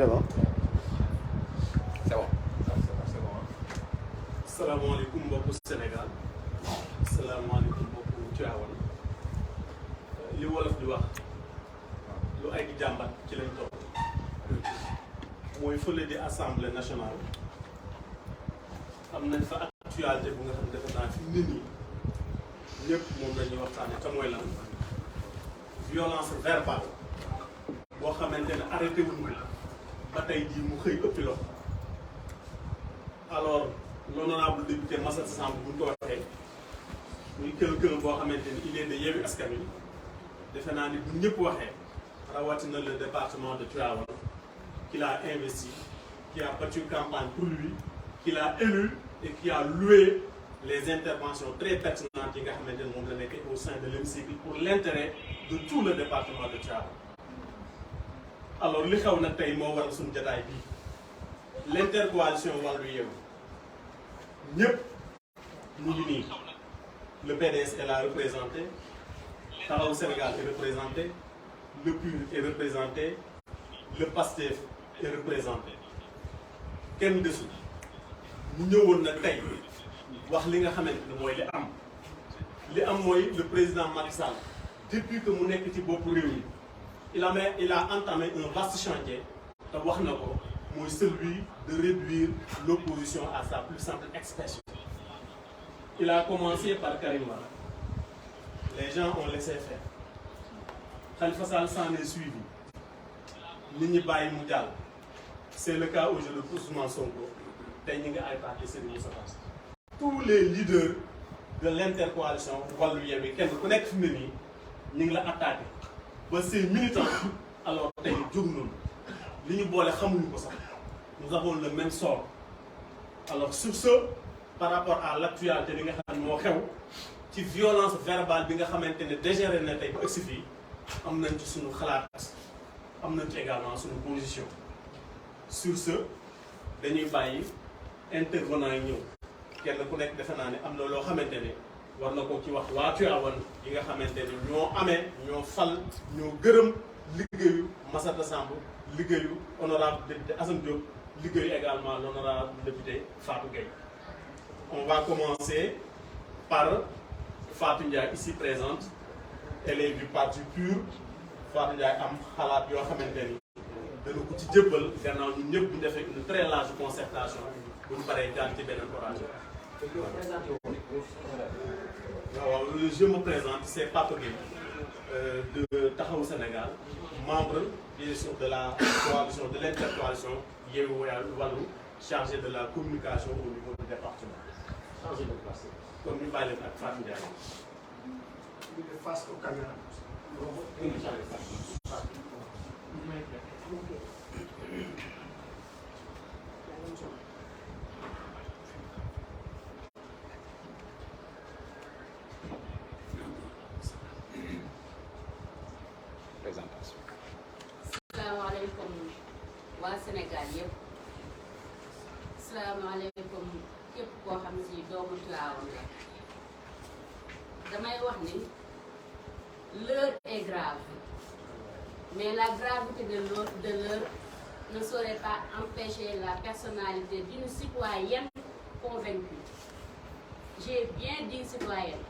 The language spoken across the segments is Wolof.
d'abord. C'est bon. Salaamaaleykum mbokku Sénégal salaamaaleykum mbokku Tivaouane li wolof di wax lu ay di jàmbat ci lañ topp mooy fële di assemblée nationale am nañ fa actualité bu nga xam ne defe naa fi nit ñi ñëpp moom la ñuy waxtaane te mooy lan violence verbale boo xamante ne arrêté wuñu ba tey jii mu xëy ëppi loxo alors l'honorable député Massata Samb bu ñu ko waxee muy quelqu'un boo xamante ni il est de Yewwi Askan Wi defe naa ni bu ñëpp waxee rawatina le département de Tivaouane qu'il a investi, qui a battu campagne pour lui, qu'il a élu et qui a loué les interventions très pertinentes yi nga xamante ne moom la nekk au sein de l'hémicycle pour l'intérêt de tout le département de Tivaouane. Alors li xew nag tey moo waral suñu jotaay bii l'intercoalition Wallu Yewwi ñëpp ñu ngi nii le PDS est là représenté Taxawu Sénégal est représenté le PUR est représenté le PASTEF est représenté kenn desul ñu ñëwoon nag tey wax li nga xamante ne mooy li am mooy le président Macky Sall depuis que mu nekk ci bopp réew mi il a entamé un vaste chantier te wax na ko mooy celui de réduire l'opposition à sa plus simple expression. Il a commencé par Karim Wade. Les gens ont laissé faire. Khalifa Sall s'en est suivi. Nit ñi bàyyi mu jàll. C'est le cas aujourd'hui pour Ousmane Sonko. Tey ñu ngi ay parti Serigne Moussa Fass. Tous les leaders de l'intercoalition Wallu Yewwi kenn ku nekk fi mu ne nii ñu ngi la attaqué ba ces militants alors tey jóg nañu li ñu boole xamuñu ko sax. Nous avons le même sort. Alors sur ce, par rapport à l'actualité bi nga xam ne moo xew ci violence verbale bi nga xamante ne dégéré na tey ba agsi fii am nañ ci suñu xalaat am nañ ci également suñu position. Sur ce dañuy bàyyi intervenant yi ñëw kenn ku nekk defe naa ne am na loo xamante ne war na ko ci wax waa Tivaouane yi nga xamante ne ñoo amee ñoo fal ñoo gërëm liggéeyu Massata Samb liggéeyu honorable député Assane Diop liggéeyu également l'honorable député Fatou Gueye. On va commencer par Fatou Ndiaye ici présente. Elle est du parti PUR. Fatou Ndiaye am xalaat yoo xamante ni dana ko ci jëbbal gannaaw ñun ñëpp ñu defee une très large concertation bu ñu paree jàll ci beneen orateur. waaw je me présente, c'est Fatou Gueye de Taxawu Sénégal, membre bien sûr de la coalition de l'intercoalition Yewwi Wallu, chargé de la communication au niveau du département. Chargé de place. Comme ñu bàyyi leen ak Fatou Ndiaye. ñu def face aux caméras. Présentation. Salaamaaleykum waa Sénégal yëpp salaamaaleykum képp koo xam si doomu Tivaouane la damay wax ni l'heure est grave mais la gravité de l'heure ne saurait pas empêcher la personnalité d'une citoyenne convaincue. J'ai bien dit citoyenne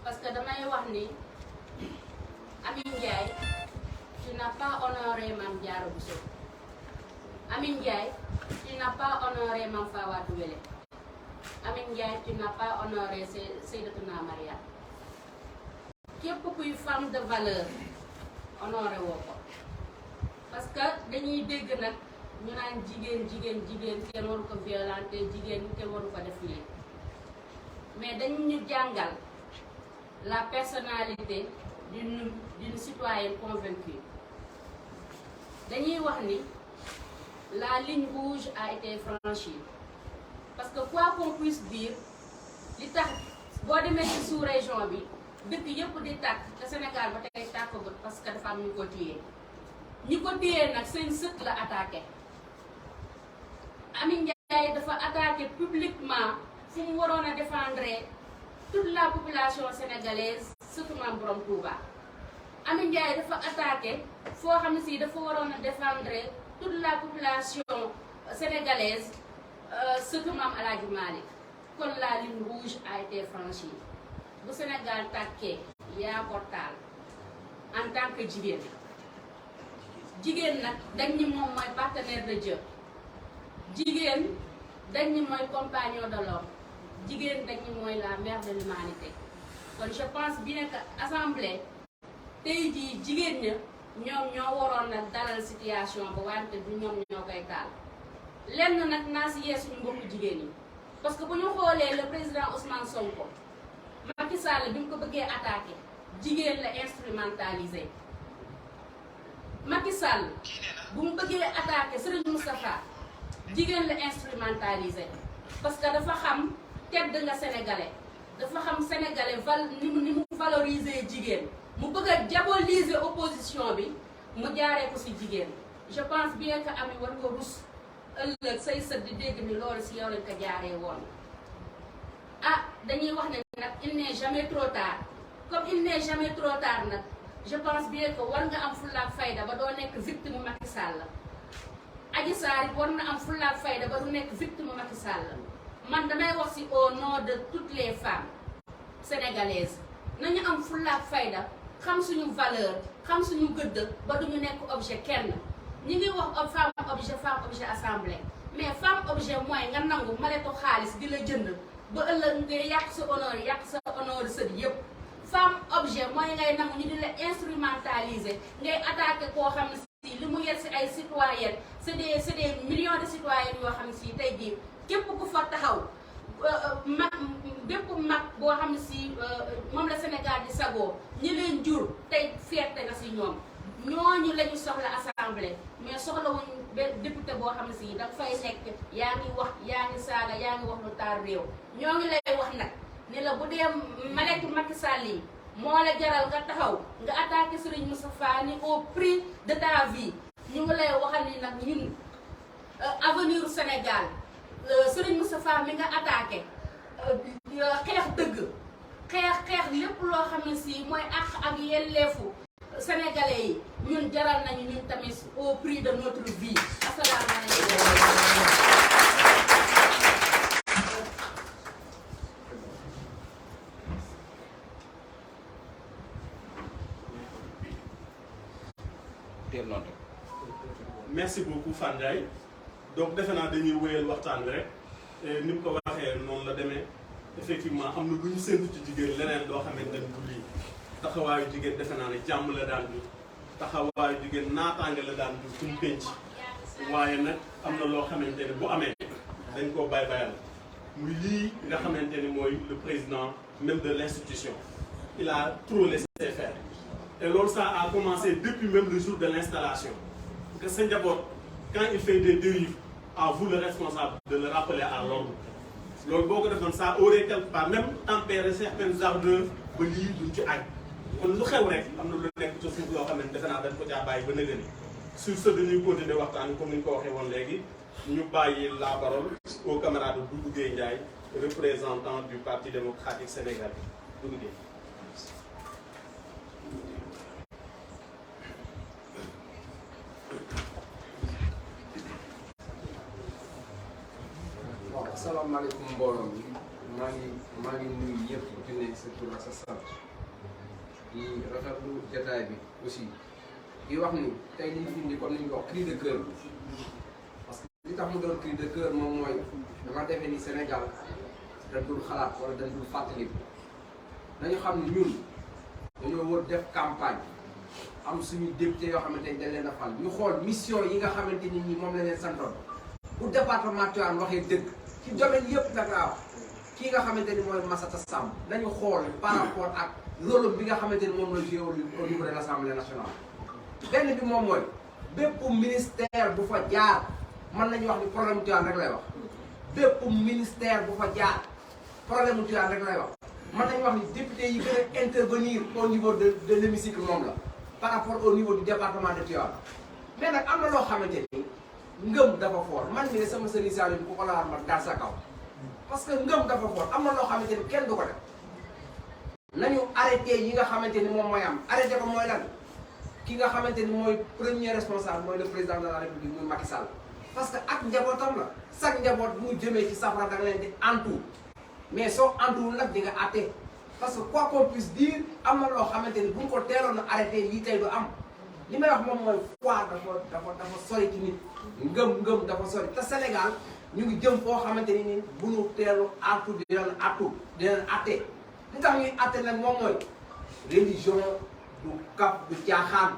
parce que damay wax ni Amin Ndiaye, tu n'as pas honoré Mame Diarra Bousso. Amin Ndiaye, tu n'as pas honoré Mame Fawatou Wele. Amin Ndiaye, tu n'as pas honoré Seydatuna Maria. Képp kuy femme de valeur honoré woo ko parce que dañuy dégg nag ñu naan jigéen kenn waru ko violenter jigéen kenn waru ko def lii mais dañu ñu jàngal la personnalité d'une citoyenne convaincue. Dañuy wax ni la ligne rouge a été franchie parce que quoi qu'on puisse dire li tax boo demee ci sous-région bi dëkk yëpp di tàkk te Sénégal ba tey tàkkagut parce que dafa am ñu ko téye ñi ko téye nag seen sët la attaqué. Amin Ndiaye dafa attaqué publiquement fu mu waroon a défendre toute la population sénégalaise surtout Mame Borom Touba Amy Ndiaye dafa attaqué foo xam ne si dafa waroon a défendre toute la population sénégalaise surtout Mame El Hadji Malick kon la ligne rouge a été franchie bu Sénégal tàkkee yaa ko taal en tant que jigéen nag dañ ni moom mooy partenaire de Dieu jigéen dañ ni mooy compagnon de l'homme jigéen dañ ni mooy la mère de l'humanité kon je pense bien que assemblée tey jii jigéen ña ñoom ñoo waroon nag dalal situation ba wante du ñoom ñoo koy taal lenn nag naa si yee suñu mbokku jigéen yi parce que bu ñu xoolee le président Ousmane Sonko Macky Sall bi mu ko bëggee attaqué jigéen la instrumentalisé Macky Sall bu mu bëggee attaqué Serigne Moustapha jigéen la instrumentalisé parce que dafa xam tedd nga sénégalais dafa xam sénégalais ni mu valoriser jigéen mu bëgg a diaboliser opposition bi mu jaaree ko ci jigéen je pense bien que Amy war nga rus ëllëg say sët di dégg ni loolu ci yow lañ ko jaaree woon ah dañuy wax ne nag il n'est jamais trop tard comme il n'est jamais trop tard nag je pense bien que war nga am fulla ak fayda ba doo nekk victime Macky Sall Adji Sarr war na am fulla ak fayda ba du nekk victime Macky Sall man damay wax ci au nom de toutes les femmes sénégalaises nañu am fulla ak fayda xam suñu valeur xam suñu gëdd ba duñu nekk objet kenn ñi ngi wax femme objet assemblée mais femme objet mooy nga nangu maletu xaalis di la jënd ba ëllëg ngay yàq sa honneur sët yëpp femme objet mooy ngay nangu ñu di la instrumentaliser ngay attaquer koo xam ne si li mu yer si ay citoyennes c'est des millions de citoyennes yoo xam ne si tey jii képp ku fa taxaw bépp mag boo xam ne si moom la Sénégal di sagoo ñi leen jur tey fierté nga si ñoom ñooñu la ñu soxla assemblée mais soxlawuñ benn député boo xam ne si danga fay nekk yaa ngi wax yaa ngi saaga yaa ngi wax lu taar réew ñoo ngi lay wax nag ni la bu dee maletu Macky Sall yi moo la jaral nga taxaw nga attaqué Serigne Moustapha ni au prix de ta vie ñu ngi lay waxal ni nag ñun avenir Sénégal Serigne Moustapha mi nga attaqué xeex dëgg xeex lépp loo xam ne si mooy àq ak yelleefu sénégalais yi ñun jaral nañu ñun tamit au prix de notre vie asalaamaaleykum. merci beaucoup Fandiaye donc defe naa dañuy wéyal waxtaan bi rek ni mu ko waxee noonu la demee effectivement am na lu ñu séntu ci jigéen leneen loo xamante ni du lii taxawaayu jigéen defe naa ne jàmm la daan jur taxawaayu jigéen naataange la daan jur suñu penc waaye nag am na loo xamante ne bu amee dañ koo bayal muy lii nga xamante ni mooy le président même de l'institution il a trop laissé faire et loolu ça a commencé depuis même le jour de l'installation que sa njaboot quand il fait des dérives à vous le responsable de le rappeler à l'ordre loolu boo ko defoon ça aurait quelque part même tempéré certaines ardeurs ba lii duñ ci àgg kon lu xew rek am na lu nekk ci suuf loo xam ne defe naa dañ ko caa bàyyi ba nëgën sur ce dañuy continuer waxtaan comme ni ñu ko waxee woon léegi ñu bàyyi la parole au camarade Doudou Gueye Ndiaye représentant du Parti démocratique sénégalais Doudou Gueye. waaw asalaamaaleykum mbooloo mi maa ngi nuyu ñëpp ku ci nekk sa tur ak sa sant di rafetlu jotaay bi aussi di wax ni tey li ñu indi comme ni ñu ko wax cri de cœur bi parce que li tax mu doon cri de cœur moom mooy dama defee ni Sénégal dañ dul xalaat wala dañ dul fàttali nañu xam ni ñun dañoo war def campagne am suñu député yoo xamante ni dañ leen a fal ñu xool mission yi nga xamante ni ñi moom la leen santoon bu département Tivaouane waxee dëgg ci domaine yëpp nag laa wax kii nga xamante ni mooy Massata Samb nañu xool par rapport ak rôle bi nga xamante ni moom la joué au niveau de l' assemblée nationale. benn bi moom mooy bépp ministère bu fa jaar mën nañu wax ni problème mu Tivaouane rek lay wax bépp ministère bu fa jaar problème mu Tivaouane rek lay wax mën nañu wax ni député yi gën a intervenir au niveau de l' hémicycle moom la par rapport au niveau du département de Tivaouane mais nag am na loo xamante ni. ngëm dafa fort man mii de sama sëriñ Saliou bu ko laal ma daal sa kaw parce que ngëm dafa fort am na loo xamante ni kenn du ko def nañu arrêté yi nga xamante ni moom mooy am arrêté ko mooy lan ki nga xamante ni mooy premier responsable mooy le président de la république muy Macky Sall parce que ak njabootam la chaque njaboot bu mu jëmee ci safara da nga leen di antu mais soo antuwul nag di nga àtte parce que quoi qu'on puisse dire am na loo xamante ni bu ñu ko teeloon a arrêté lii tey du am li may wax moom mooy foi dafa sori ci nit ngëm dafa sori te Sénégal ñu ngi jëm foo xamante ni bu ñu teelu artu di leen àtte li tax ñuy àtte nag moom mooy religion du kap du caaxaan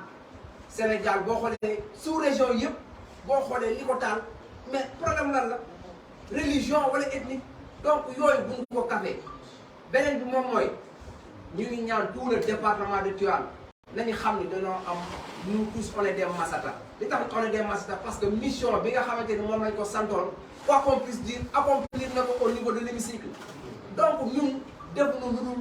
Sénégal boo xoolee sous région yëpp boo xoolee li ko taal mais problème lan la religion wala ethnique donc yooyu bu ñu ko kafee beneen bi moom mooy ñu ngi ñaan tout le département de Tivaouane nañu xam ni dañoo am nous tous on est des Massata li tax on est des Massata parce que mission bi nga xamante ni moom lañ ko santoon quoi qu'on puisse dire accomplir na ko au niveau de l'hémicycle donc ñun def nu lu dul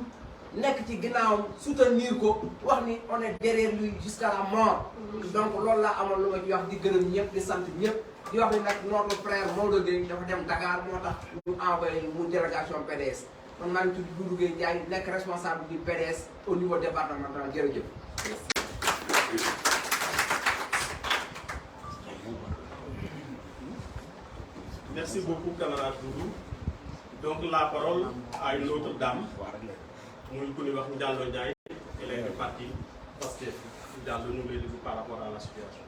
nekk ci ginnaawam soutenir ko wax ni on est derrière lui jusqu'à la mort donc loolu laa amoon lu ma ci wax di gërëm ñëpp di sant ñëpp di wax ni nag notre frère Maodo Gueye dafa dem Dakar moo tax ñu envoyé mu délégation PDS man maa ngi tudd Doudou Gueye Ndiaye nekk responsable du PDS au niveau départemental jërëjëf. Merci beaucoup camarade Doudou. Donc la parole à une autre dame. Muy ku ñuy wax Ndiallo Ndiaye. Elle est du parti Pastef. Ndiallo ñu ngi lay déglu par rapport à la situation.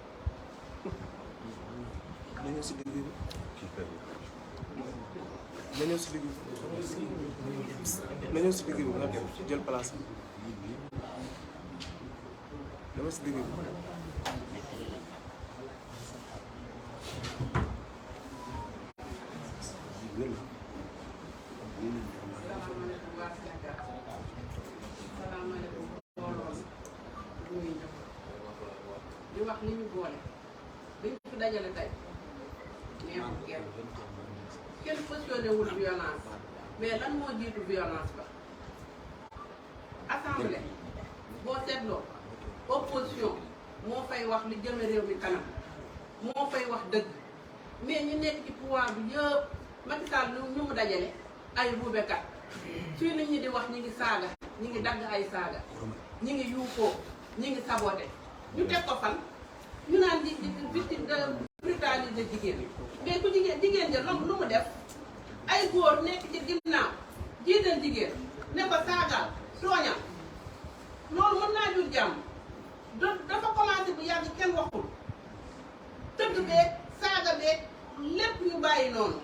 nañu si digg bi nañu si digg bi nañu si digg bi nga jël place dama si digg bi di wax li ñu boole dañ ko dajale tey neexul kenn questionné wul violence mais lan moo jiitu violence ba assemblée boo seetloo opposition moo fay wax li jëme réew mi kanam moo fay wax dëgg mais ñu nekk ci pouvoir bi yëpp Macky Sall ñu mu dajale ay ruubekat fii nit ñi di wax ñi ngi saaga ñi ngi dagg ay saaga ñi ngi yuuxoo ñi ngi saboté ñu teg ko fan ñu naan di victime de brutaliser jigéen mais ku jigéen ja lu mu def ay góor nekk ci ginnaaw jiital jigéen ne ko saagaal tooñal loolu mën naa jur jàmm dafa commencé bu yàgg kenn waxul tëdd beeg saaga beeg lépp ñu bàyyi noonu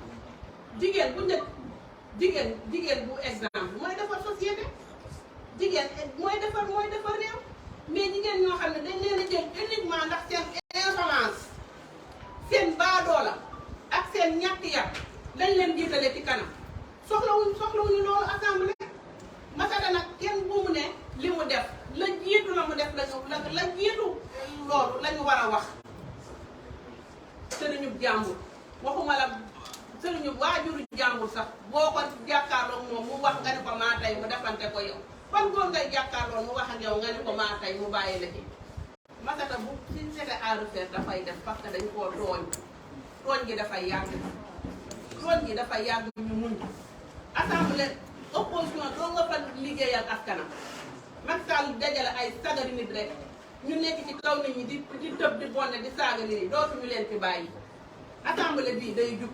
jigéen bu njëkk jigéen bu exemple mooy defar société jigéen mooy defar réew mais jigéen ñoo xam ne dañ leen a jël uniquement ndax seen insolence seen baadoola ak seen ñàkk yar lañ leen jiitale ci kanam soxlawuñu loolu assemblée masala nag kenn bu mu ne li mu def la jiitu la mu def la jiitu loolu la ñu war a wax sëriñu jàmbur waxuma la sëriñu waajuru jàmbur sax boo ko jàkkaarloo moom mu wax nga ne ko maa tey mu defante ko yow ban góor ngay jàkkaarloo mu wax ak yow nga ne ko maa tey mu bàyyi la ci masata bu si c'était à refaire dafay def parce que dañ koo tooñ gi dafay yàgg ñu muñ assemblée opposition doo nga fa liggéeyal askanam Macky Sall dajale ay sagari nit rek ñu nekk ci kaw nit ñi di tëb di bonne di saaga nit ñi dootuñu leen fi bàyyi assemblée bii day jub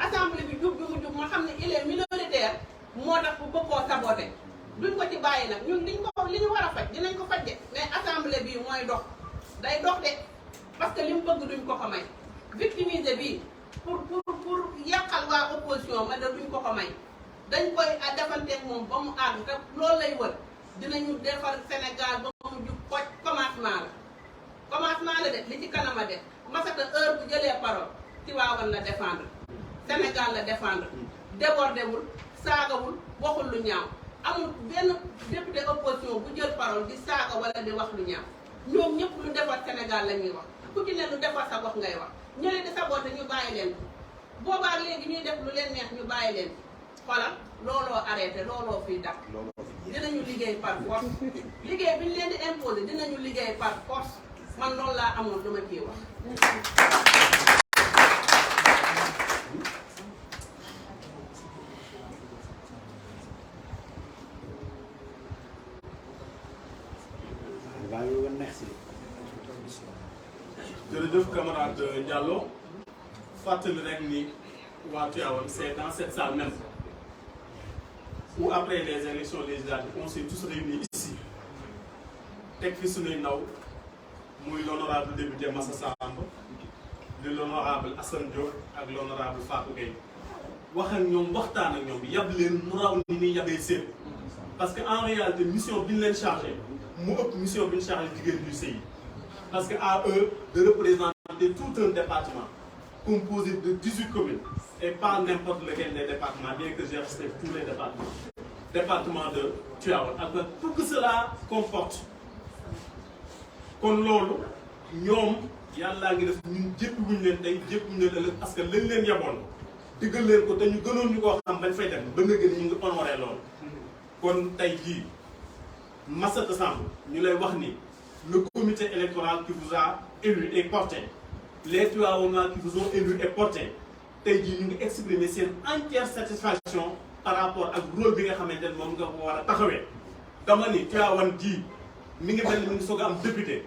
assemblée bi jub bi mu jub moo xam ne il est minoritaire moo tax bu bëgg koo saboté duñ ko ci bàyyi nag ñun li ñu war a faj dinañ ko faj de mais assemblée bii mooy dox day dox de parce que li mu bëgg duñ ko may victimiser bii pour yàqal waa opposition ma da duñ ko may dañ koy defanteeg moom ba mu àgg te loolu lay wër dinañu defar Sénégal ba mu jub poj commencement la de li ci kanam a def Massata heure bu jëlee parole Tivaouane la défendre Sénégal la défendre débordé wul saagawul waxul lu ñaaw amul benn député opposition bu jël parole di saaga wala di wax lu ñaaw ñoom ñëpp lu defar Sénégal la ñuy wax ku ci ne lu defar sa wax ngay wax ñële di saboté ñu bàyyi leen boobaa léegi ñuy def lu leen neex ñu bàyyi leen xoolal looloo arrêté looloo fiy dakk dinañu liggéey par force liggéey bi ñu leen di imposer dinañu liggéey par force man loolu laa amoon lu ma ciy wax. Merci. jërëjëf camarade Diallo fàttali rek ni waa Tivaouane c'est dans cette salle même où après les élections législatives on s'est tous réunis ici teg fi suñuy ndaw muy l'honorable député Massa Samb di l'honorable Assane Diop ak l'honorable Fatou Gueye wax ak ñoom waxtaan ak ñoom yab leen mu raw ni ni yabee seen parce que en réalité mission bi ñu leen chargé mu ëpp mission bi ñu chargé jigéen ñu sëy parce que à eux de représenter tout un département composé de 18 communes et pas n'importe lequel des départements, bien que je respecte tous les départements. Département de Tivaouane. Alors, tout que cela comporte. Kon loolu ñoom yàlla ngi def ñun jéppiwuñu leen tey jéppiwuñu leen ëllëg parce que lañ leen yaboon diggal leen ko te ñu gënoon ñu koo xam bañ fay dem ba nga gën ñu ngi honoré loolu. Kon tey jii Massata Samb ñu lay wax ni le comité électoral qui vous a élu et porté les Tivaouanois qui vous ont élu et porté tey jii ñu ngi exprimer seen entière satisfaction par rapport ak rôle bi nga xamante ne moom nga ko war a taxawee. dama ni Tivaouane jii mi ngi mel ni mi ngi soog a am député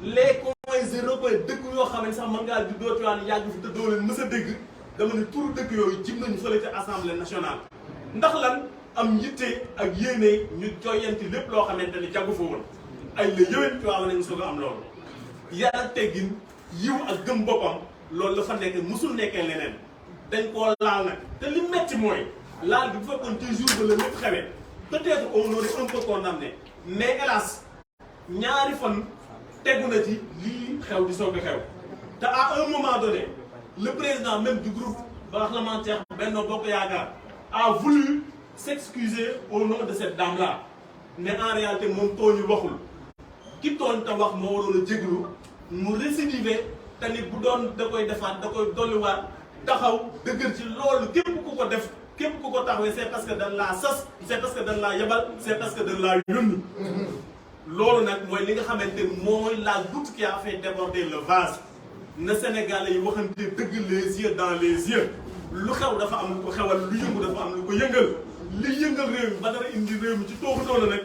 les coins et recoins dëkk yoo xam ne sax mën ngaa juddoo Tivaouane yàgg fi te doo leen mës a dégg dama ni turu dëkk yooyu jib nañu fële ca assemblée nationale. ndax lan am yitte ak yéene ñu joyanti lépp loo xamante ni jagu fa woon ay la yëwén Tivaouane nañu soog a am loolu. yar teggin yiw ak gëm boppam loolu la fa nekk musul nekkee leneen dañ koo laal nag te li metti mooy laal bi bu fekkoon toujours ba la lépp xewee peut-être on aurait un peu condamné mais hélas ñaari fan tegu na ci lii xew di soog a xew te à un moment donné le président même du groupe parlementaire Benno Bokk Yaakaar a voulu s'excuser au nom de cette dame là mais en réalité moom tooñu waxul ki tooñ te wax moo waroon a jéglu mu récidiver te ni bu doon da koy defaat da koy dolliwaat taxaw dëgër ci loolu képp ku ko def képp ku ko taxawee c'est parce que dañ laa sas c'est parce que dañ laa yebal c'est parce que dañ laa yónni loolu nag mooy li nga xamante ni mooy la goutte qui a fait déborder le vase na Sénégalais yi waxante dëgg les yeux dans les yeux lu xew dafa am lu ko xewal lu yëngu dafa am lu ko yëngal li yëngal réew mi ba dara indi réew mi ci toogu doona nag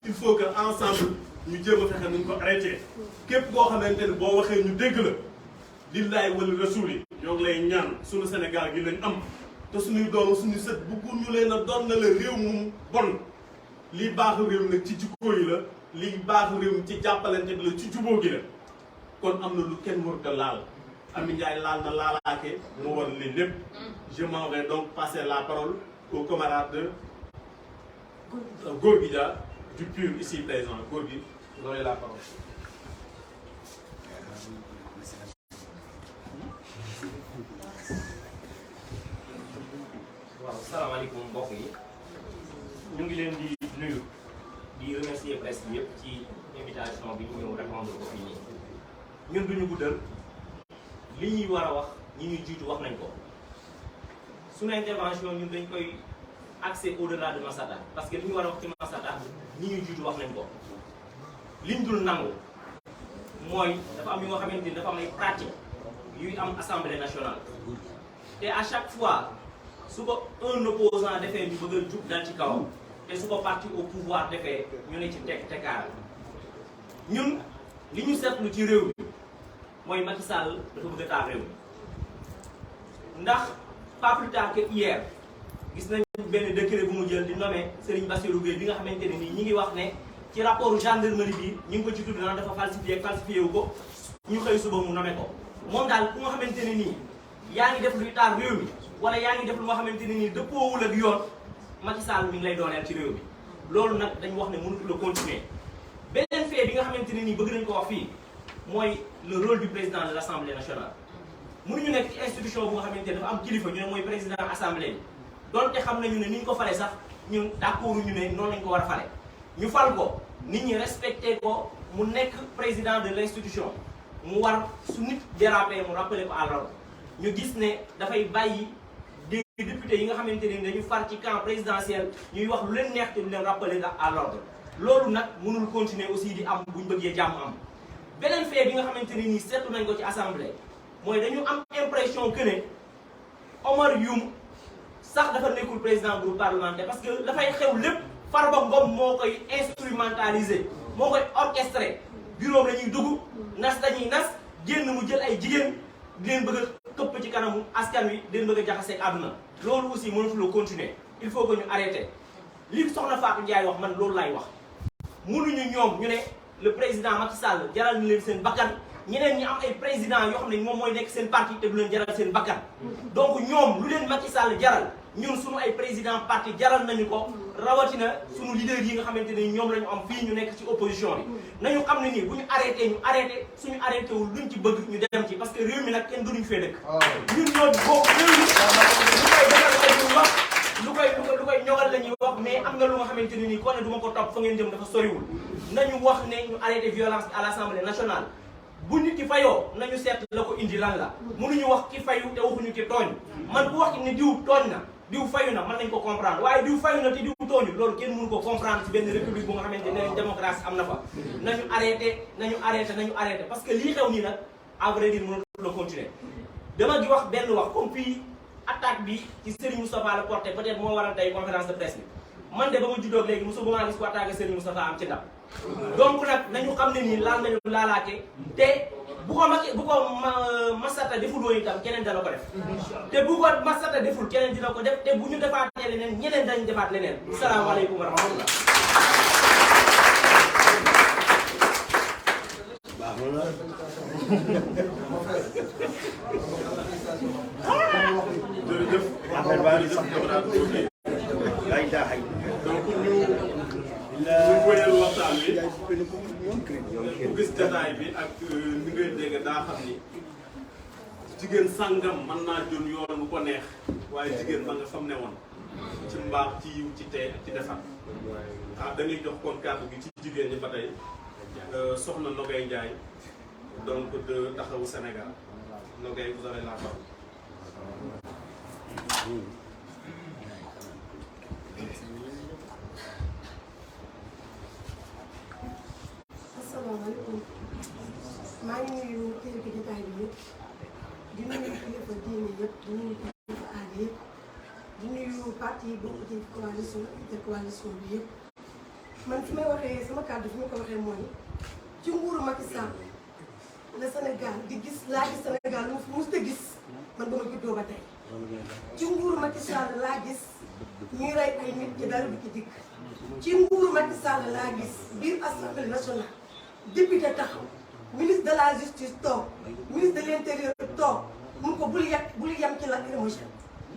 il faut que ensemble ñu jéem a fexe nañ ko arrêté képp koo xamante ni boo waxee ñu dégg la lillaay wala rasuuli ñoo ngi lay ñaan suñu Sénégal gi lañ am te suñuy doom suñu sët bëggu ñu leen a doon na la réew mu bon lii baaxu réew nag ci jikko yi la lii baaxu réew ci jàppalante bi la ci jubóo gi la kon am na lu kenn warut a laal Ami Ndiaye laal na laalaake moo war li lépp je m'en vais donc passer la parole au camarade de Gorgui Dia du PUR ici présent. Gorgui, vous avez la parole. waaw salaamaaleykum mbokk yi ñu ngi leen di nuyu di remercier presse bi yëpp ci invitation bi ñu ñëw répondre ko fii nii ñun duñu guddal li ñuy war a wax ñi ñuy jiitu wax nañ ko suñu intervention ñun dañ koy accès au-delà de Massata parce que li ñu war a wax ci Massata ñi ñuy jiitu wax nañ ko liñ dul nangu mooy dafa am yu nga xamante ni dafa am ay pratique yuy am assemblée nationale te à chaque fois su ko un opposant defee ñu bëgg a jug dal ci kawam te su ko parti au pouvoir defee ñu ne ci tekkaaral ñun li ñu seetlu ci réew mi mooy Macky Sall dafa bëgg a taal réew mi ndax pas plus tard que hier gis nañ benn décret bu mu jël di nommé Serigne Bassirou Gueye bi nga xamante ne nii ñi ngi wax ne ci rapport gendarmerie bi ñu ngi ko ci tudd naan dafa falsifié wu ko ñu xëy suba mu nommé ko moom daal ku nga xamante ne nii yaa ngi def luy taal réew mi wala yaa ngi def lu nga xamante ne nii dëppoowul ak yoon Macky Sall mi ngi lay dooleel ci réew mi loolu nag dañ wax ne mënut la continuer beneen fait bi nga xamante ne nii bëgg nañ ko wax fii mooy le rôle du président de l'Assemblée nationale mënuñu nekk ci institution bu nga xamante ne dafa am kilifa ñu ne mooy président assemblée bi donte xam nañu ne ni ñu ko fale sax ñun d'accord ñu ne noonu lañ ko war a fale ñu fal ko nit ñi respecté ko mu nekk président de l'institution mu war su nit dérapé mu rappelé ko à l'ordre ñu gis ne dafay bàyyi des députés yi nga xamante ne dañu far ci camp présidentiel ñuy wax lu leen neex te lu leen rappelé à l'ordre loolu nag mënul continuer aussi di am buñ bëggee jàmm am beneen fait bi nga xamante ne nii seetlu nañ ko ci assemblée mooy dañu am impression que ne Omar Youm sax dafa nekkul président groupe parlementaire parce que dafay xew lépp Farba Ngom moo koy instrumentaliser moo koy orchestré bureau la ñuy dugg nas dañuy nas génn mu jël ay jigéen di leen bëgg a këpp ci kanamu askan wi di leen bëgg a jaxaseeg àdduna loolu aussi mënatuloo continuer il faut que ñu arrêté li soxna Fatou Ndiaye wax man loolu laay wax mënuñu ñoom ñu ne le président Macky Sall jaral ñu leen seen bakkan ñeneen ñi am ay président yoo xam ne moom mooy nekk seen parti te du leen jaral seen bakkan donc ñoom lu leen Macky Sall jaral ñun suñu ay président parti jaral nañu ko rawatina suñu leader yi nga xamante ne ñoom la ñu am fii ñu nekk ci opposition bi nañu xam ne nii bu ñu arrêté suñu arrêté wul luñ ci bëgg ñu dem ci parce que réew mi nag kenn duñu fee dëkk ñun ñoo bokk réew mi lu koy ñogal la ñuy wax mais am nga lu nga xamante ne nii kon ne du ma ko topp fa ngeen jëm dafa soriwul nañu wax ne ñu arrêté violence à l'Assemblée nationale bu nit ki fayoo nañu seet la ko indi lan la mënuñu wax ki fayu te waxuñu ki tooñ man bu wax ne diw tooñ na diw fayu na mën nañ ko comprendre waaye diw fayu na te diw tooñu loolu kenn mënu ko comprendre ci benn république bu nga xamante ne démocratie am na fa nañu arrêté parce que lii xew nii nag à vrai dire mënatu la continuer dama gi wax benn wax comme fii attaque bi ci Serigne Moustapha la porté peut-être moo waral tey conférence de presse bi man de ba ma juddoo léegi mosu ba maa gis ko attaqué Serigne Moustapha am ci ndam donc nag nañu xam ne nii laal nañu laalaake te bu ko Massata deful woon itam keneen dana ko def te bu ko Massata deful keneen dina ko def te bu ñu defaatee leneen ñeneen dañu defaat leneen salaamaaleykum wa rahmatullah jërëjëf affaire baa ngi donc ñu wéyal waxtaan bi ku gis jataay bi ak ni ngay dégg daa xam ni jigéen sàngam mën naa jël yoon bu ko neex waaye jigéen ba nga fam ne woon ci mbaax ci yiw ci tey ak ci defar dañuy jox kon kàddu gi ci jigéen ñi ba tey soxna Nogay Ndiaye donc de Taxawu Sénégal Nogay vous avez la parole. asalaamaaleykum maa ngi nuyu kilifa jotaay bi yëpp di nuyu kilifa diine yëpp di nuyu kilifa aada yëpp di nuyu parti yi bokk ci coalition intercoalition bi yëpp man fi may waxee sama kàddu fi ma ko waxee mooy ci nguuru Macky Sall le Sénégal di gis laa gis Sénégal lu mu mës a gis man ba ma juddoo ba tey ci nguuru Macky Sall laa gis ñuy rey ay nit ci dara du ci dikk ci nguuru Macky Sall laa gis biir Assemblée nationale député taxaw ministre de la justice toog ministre de l'intérieur toog mun ko bul yem ci lacrymogène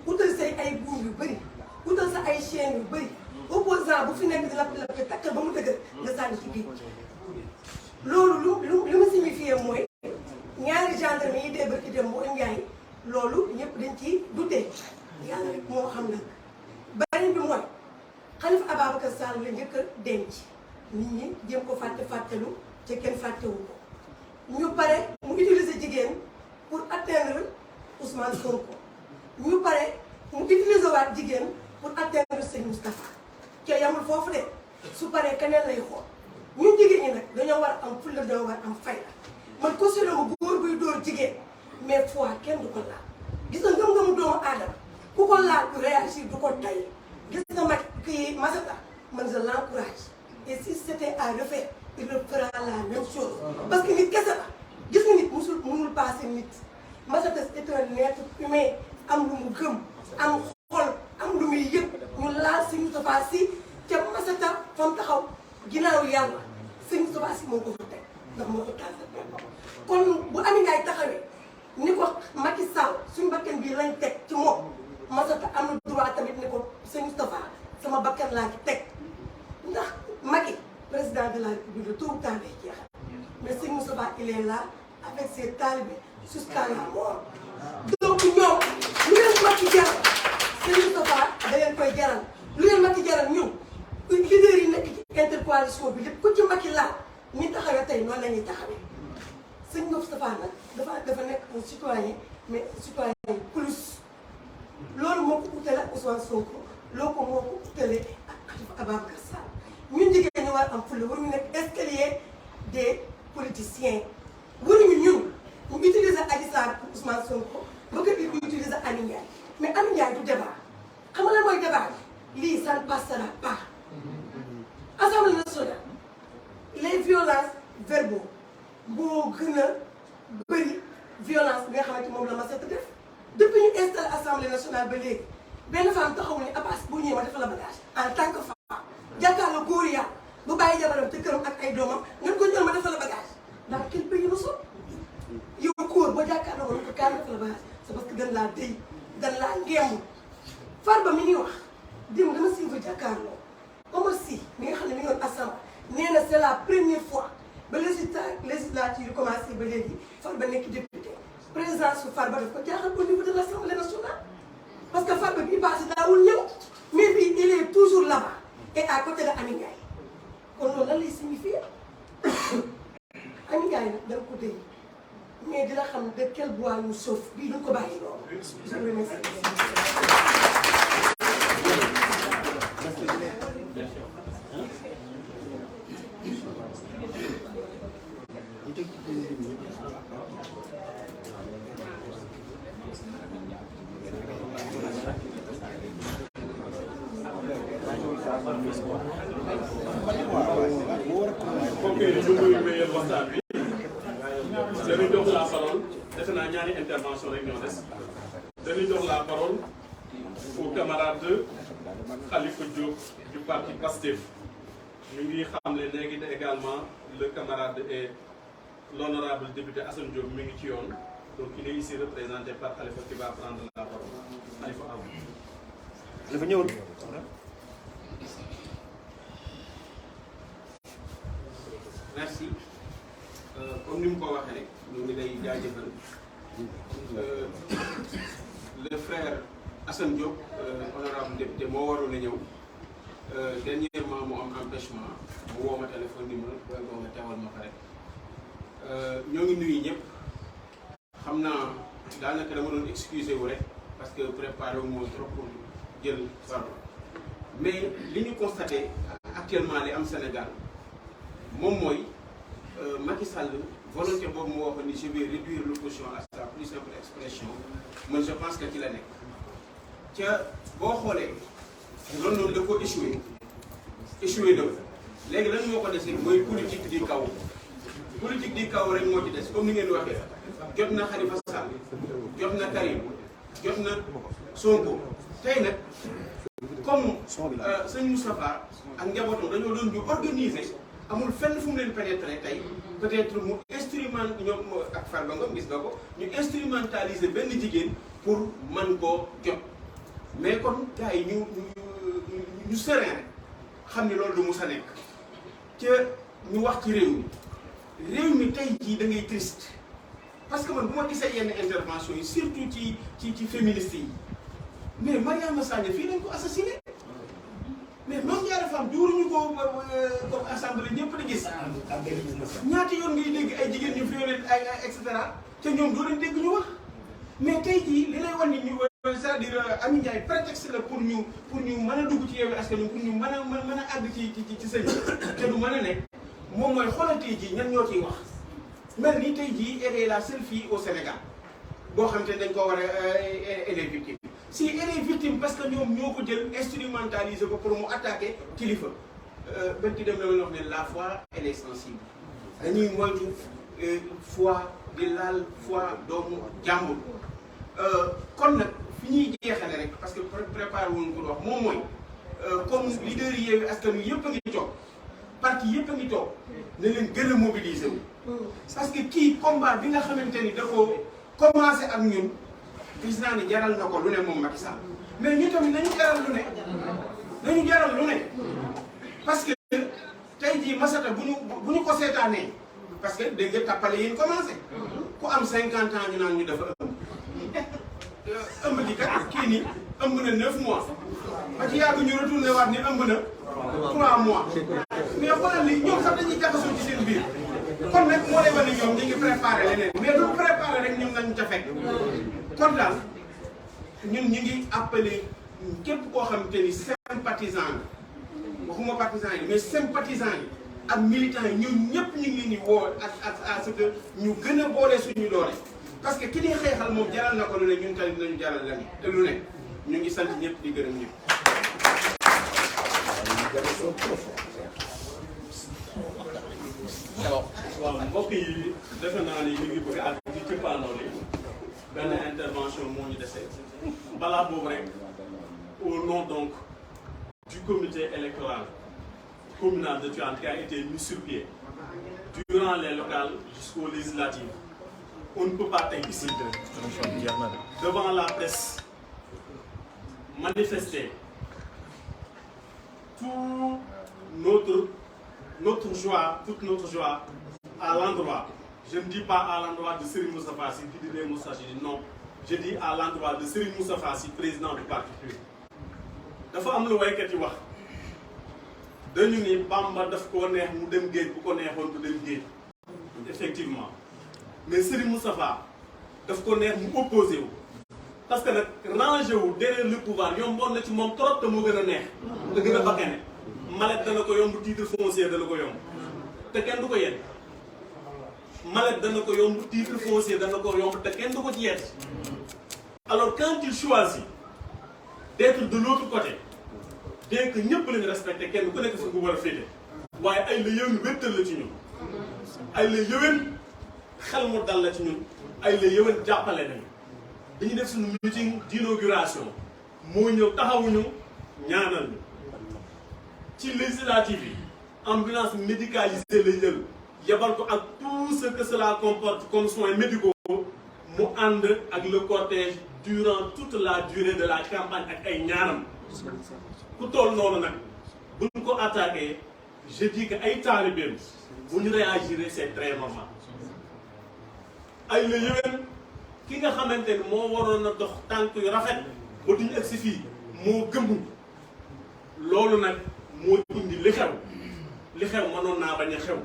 utal say ay buur yu bëri utal sa ay chaînes yu bëri opposant bu fi nekk di la takkal ba mu dëgër nga sànni ci géej loolu lu ma signifié mooy ñaari gendarme yi dee barki dem bu Ndiaye loolu ñëpp dañ ci dute yàlla rek moo xam nag beneen bi mooy Khalifa Ababacar Sall la njëkk a denc nit ñi jéem ko fàttelu te kenn fàttewu ko ñu pare mu utiliser jigéen pour atteindre Ousmane Sonko ñu pare mu utiliser waat jigéen pour atteindre Serigne Moustapha te yamul foofu de su paree keneen lay xool ñun jigéen ñi nag dañoo war a am fulla dañoo war a am fayda man considéré ma góor buy dóor jigéen mais foi kenn du ko laal gis nga ngëm-ngëmu doomu aadama ku ko laal ku réagir du ko tay gis nga mag kii Massata man je l'encourage et si c'était à refaire il refera la même chose parce que nit kese la gis nga nit mënul passé nit Massata c'est un être humain am lu mu gëm am xol am lu muy yëg ñu laal si Moustapha Sy te Massata fa mu taxaw ginnaaw yàlla sëñ Moustapha Sy moo ko fa teg ndax moo ko tànn kon bu Amy Ndiaye taxawee ni ko Macky Sall suñu bakkan bii lañ teg ci moom Massata am na droit tamit ni ko sëñ Moustapha sama bakkan laa ci teg ndax Macky président de la République de tout le temps day jeexal mais sëñ Moustapha il est là avec ses talibés jusqu'à la mort donc ñoom lu leen Macky jaral sëñ Moustapha da leen koy jaral lu leen Macky jaral ñun leader yi nekk ci intercoalition bi lépp ku ci Macky laal ñi taxawee tey noonu la ñuy taxawee sëñ Moustapha nag dafa nekk un citoyen mais citoyen plus loolu moo ko utale ak Ousmane Sonko loolu ko moo ko utale ak Khalifa Ababacar Sall ñun jigéen ñu war am fulla waruñu nekk escalier des politiciens waruñu ñun ñu utiliser Adji Sarr pour Ousmane Sonko ba ko ñu utiliser Amy Ndiaye mais Amy Ndiaye du débat xam nga lan mooy débat bi lii ça ne passera pas Assemblée nationale les violences verbaux moo gën a bëri violence bi nga xamante moom la ma set def depuis ñu installé assemblée nationale ba léegi benn femme taxaw ne Abass bu ñëwee ma defal la bagage en tant que femme jàkkaarloo góor yaa bu bàyyi jabaram te këram ak ay doomam ngeen ko ñëw ma defal la bagage ndax quel pays nous sommes yow góor boo jàkkaarloo ko ko kaay defal la bagage c'est parce que dañ laa déy dañ laa ngemb Farba mi ngi wax démb dama si fa jàkkaarloo Omar Sy mi nga xam ne mi ngi woon assemblée nee na c'est la première fois ba législature yi commencé ba léegi Farba nekk député présence su Farba daf ko jaaxal au niveau de l'Assemblée nationale parce que Farba bi passé daawul ñëw mais bii il est toujours là-bas et à côté de Amy Ndiaye kon loolu lan lay signifier Amy Ndiaye nag da nga ko dégg mais dina xam de quel bois ñu sauve bii duñ ko bàyyi loolu. je vous remercie. ok ñu ngi wéyal waxtaan bi dañuy jox la parole defe naa ñaari intervention rek ñoo des dañuy jox la parole au camarade Khalifa Diop du parti PASTEF ñu ngi xam ne léegi également le camarade et l'honorable député Assane Diop mi ngi ci yoon donc il est ici représenté par Khalifa qui va prendre la parole Khalifa am Khalifa ñëwul. merci comme ni mu ko waxee rek ñu ngi lay jaajëfal le frère Assane Diop honorable député moo waroon a ñëw dernièrement mu am empêchement mu woo ma téléphone ni ma booy boo nga teewal ma fa rek ñoo ngi nuyu ñëpp xam naa daanaka dama doon excusé wu rek parce que préparé wu ma trop pour jël Farba mais li ñu constaté actuellement li am Sénégal moom mooy Macky Sall volonté boobu mu waxoon ni je vais réduire l'opposition à sa plus simple expression man je pense que ci la nekk ca boo xoolee loolu noonu da ko échoué na léegi lan moo ko desee mooy politique di kaw rek moo ci des comme ni ngeen waxee jot na Khalifa Sall jot na Karim jot na Sonko tey nag comme sëñ Moustapha ak njabootam dañoo doon ñu organiser amul fenn fu mu leen pénétrer tey peut-être mu instrument ñoom ak Farba Ngom gis nga ko ñu instrumentaliser benn jigéen pour man koo jot mais kon gars yi ñu serein rek xam ni loolu du mus a nekk ca ñu wax ci réew mi tey jii da ngay triste parce que man bu ma gisee yenn intervention yi surtout ci féministes yi mais Mariama Sagna fii dañ ko assassiné mais Mame Diarra Fam juuruñu ko comme assemblée ñëpp di gis ñaati yoon ngay dégg ay jigéen ñu violé ay et cetera te ñoom doo leen dégg ñu wax mais tey jii li lay wan ni ñu c'est-à-dire Amy Ndiaye prétexte la pour ñu mën a dugg ci Yewwi Askan Wi pour ñu mën a àgg ci sëñ te du mën a nekk moom mooy xoolal tey jii ñan ñoo ciy wax mel ni tey jii elle est la seule fille au Sénégal boo xam te dañ ko war a elle est victime si elle est victime parce que ñoom ñoo ko jël instrumentaliser ko pour mu attaquer kilifa bët ki dem na wax ne la foi elle est sensible dañuy moytu foi di laal foi doomu jàmbur kon nag fi ñuy jeexale rek parce que préparé wuñ ko wax moom mooy comme leader yi Yewwi Askan Wi yëpp a ngi toog parti yëpp a ngi toog na leen gën a mobiliser wu parce que kii combat bi nga xamante ni da ko commencé ak ñun gis naa ni jaral na ko lu ne moom Macky Sall mais ñu tamit nañu jaral lu ne parce que tey jii Massata bu ñu ko seetaanee parce que dégg nga tàppale yi ñu commencé ku am 50 ans ñu naan ñu dafa ëmb ji kat kii nii ëmb na 9 mois ba ci yàgg ñu retourné waat ni ëmb na 3 mois mais xoolal li ñoom sax dañuy jaxasoo ci seen biir kon nag moo lay wane ñoom ñu ngi préparé leneen mais du préparé rek ñoom nañu ca fekk kon daal ñun ñu ngi appelé képp koo xamante ni sympathisant yi waxuma partisan yi mais sympathisant yi ak militants yi ñun ñëpp ñu ngi leen di woo ak à ce que ñu gën a boole suñu doole parce que ki ñuy xeexal moom jaral na ko lu ne ñun tamit dinañu jaral leneen te lu ne ñu ngi sant ñëpp di gërëm ñëpp. waaw mbokk yi defe naa ni ñu ngi bëgg a àgg ci cëppaandaw li benn intervention moo ñu dese balaa boobu rek au nom donc du comité électoral communal de Tivaouane qui a été mis sur pied durant les locales jusqu'aux législatives. On ne peut pas être ici devant la presse manifester toute notre joie à l'endroit, je ne dis pas à l'endroit de Serigne Moustapha Sy qui dirait Moustapha, non, je dis à l'endroit de Serigne Moustapha Sy, président du parti PUR. dafa am lu waykat yi wax dañu ni Bamba daf koo neex mu dem géej bu ko neexoon du dem géej effectivement mais Serigne Moustapha daf ko neex mu opposé wu parce que nag rangé wu derrière le pouvoir yomboon na ci moom trop te moo gën a neex te gën a bakkane malet dana ko yomb titre foncier dana ko yomb te kenn du ko yedd malet dana ko yomb titre foncier dana ko yomb te kenn du ko ci yedd alors quand il choisit d'être de l'autre côté bien que ñëpp lañu respecté kenn ku nekk fi nga war a féete waaye ay la yëwen wéttal la ci ñun ay la yëwen xel mu dal la ci ñun ay la yëwen jàppale nañu dañu def suñu meeting d'inauguration moo ñëw taxawuñu ñaanal ñu ci législative yi ambulance médicalisée la jël yebal ko ak tout ce que cela comporte comme soins médicaux mu ànd ak le cortège durant toute la durée de la campagne ak ay ñaanam ku toll noonu nag buñ ko attaqué je dis que ay taalibeem bu ñu réagir c'est très normal ay la yëwen ki nga xamante ni moo waroon a dox tànk yu rafet ba duñu egsi fii moo gëmmu loolu nag moo indi li xew mënoon naa bañ a xew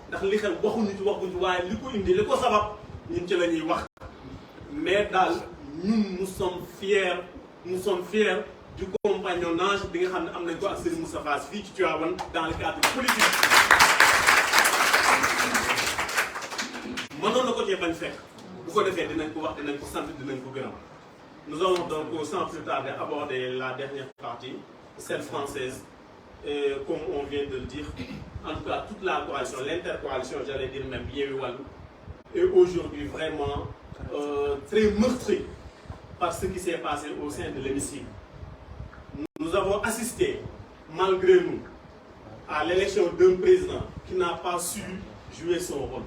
ndax li xew waxuñu ci waaye li ko indi li ko sabab ñun ci la ñuy wax mais daal ñun nous sommes fiers du compagnonnage bi nga xam ne am nañ ko ak Serigne Moustapha Sy fii ci Tivaouane dans le cadre politique mënoon na ko cee bañ fekk bu ko defee dinañ ko wax dinañ ko sant dinañ ko gërëm. Nous allons donc sans plus tarder aborder la dernière partie, celle française, et comme on vient de le dire, en tout cas toute la coalition, l'intercoalition, j'allais dire même Yewwi Wallu, est aujourd'hui vraiment très meurtrie par ce qui s'est passé au sein de l'hémicycle. Nous avons assisté, malgré nous, à l'élection d'un président qui n'a pas su jouer son rôle,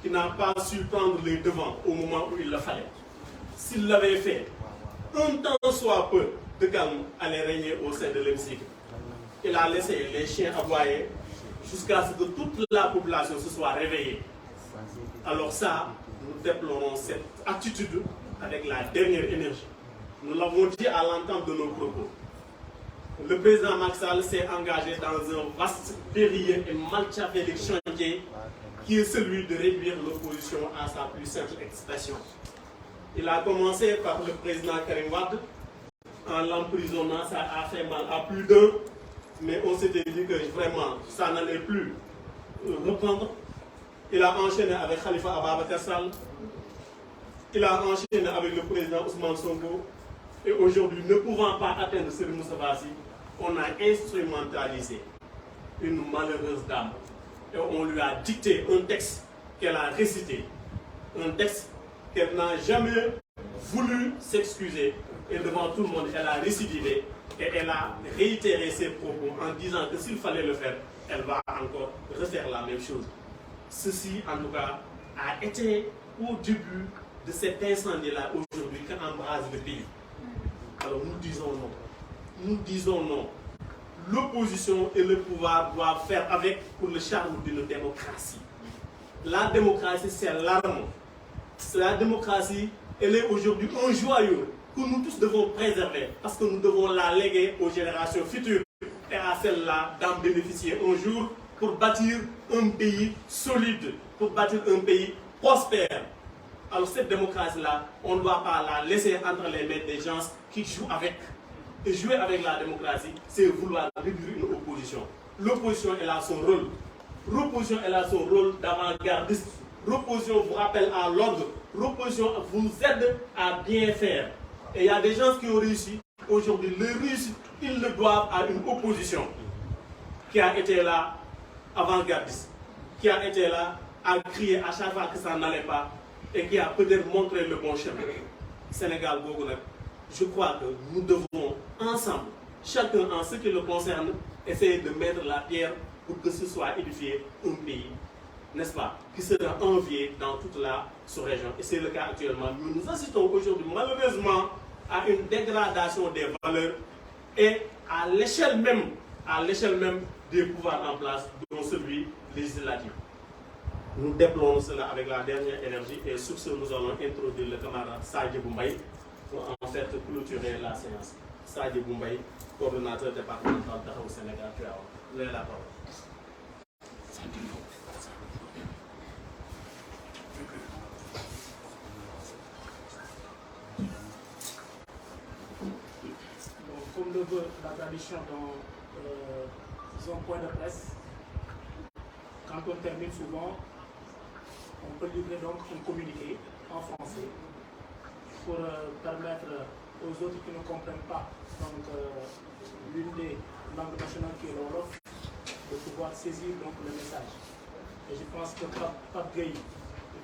qui n'a pas su prendre les devants au moment où il le fallait. S'il l'avait fait, un temps soit peu de calme allait régner au sein de l'hémicycle. Il a laissé les chiens aboyer jusqu'à ce que toute la population se soit réveillée. Alors ça, nous déplorons cette attitude avec la dernière énergie. Nous l'avons dit à l'entente de nos propos. Le président Macky Sall s'est engagé dans un vaste, périlleux et malchavé chantier qui est celui de réduire l'opposition à sa plus simple expression. Il a commencé par le président Karim Wade. En l'emprisonnant, ça a fait mal à plus d'un, mais on s'était dit que vraiment, ça n'allait plus reprendre. Il a enchaîné avec Khalifa Ababacar Sall. Il a enchaîné avec le président Ousmane Sonko. Et aujourd'hui, ne pouvant pas atteindre Serigne Moustapha Sy, on a instrumentalisé une malheureuse dame. Et on lui a dicté un texte qu'elle a récité. Un texte qu'elle n'a jamais voulu s'excuser. Et devant tout le monde, elle a récidivé. Et elle a réitéré ses propos en disant que s'il fallait le faire, elle va encore refaire la même chose. Ceci, en tout cas, a été au début de cet incendie-là aujourd'hui qu'embrase le pays. Alors nous disons non. Nous disons non. L'opposition et le pouvoir doivent faire avec pour le charme d'une démocratie. La démocratie, c'est l'arme. La démocratie, elle est aujourd'hui un joyau que nous tous devons préserver parce que nous devons la léguer aux générations futures et à celles-là d'en bénéficier un jour pour bâtir un pays solide, pour bâtir un pays prospère. Alors cette démocratie-là, on ne doit pas la laisser entre les mains des gens qui jouent avec. Et jouer avec la démocratie, c'est vouloir réduire une opposition. L'opposition, elle a son rôle. L'opposition, elle a son rôle d'avant-gardiste. L'opposition vous rappelle à l'ordre. L'opposition vous aide à bien faire. Et il y a des gens qui ont réussi. Aujourd'hui, les Russes, ils le doivent à une opposition qui a été là avant-gardiste, qui a été là à crier à chaque fois que ça n'allait pas. et qui a peut-être montré le bon chemin. Sénégal, je crois que nous devons ensemble, chacun en ce qui le concerne, essayer de mettre la pierre pour que ce soit édifié un pays, n'est-ce pas, qui sera envié dans toute la sous-région. Et c'est le cas actuellement. Nous assistons aujourd'hui malheureusement à une dégradation des valeurs et à l'échelle même des pouvoirs en place, dont celui législatif. Nous déplorons cela avec la dernière énergie et sur ce, nous allons introduire le camarade Sadji Boumbaye pour en fait clôturer la séance. Sadji Boumbaye, coordonnateur départemental d'Arau Sénégal, tu as la parole. Comme le veut la tradition dans son point de presse, quand on termine souvent, on peut livrer donc un communiqué en français pour permettre aux autres qui ne comprennent pas l'une des langues nationales qui est le Wolof de pouvoir saisir donc le message. Et je pense que Pape Gueye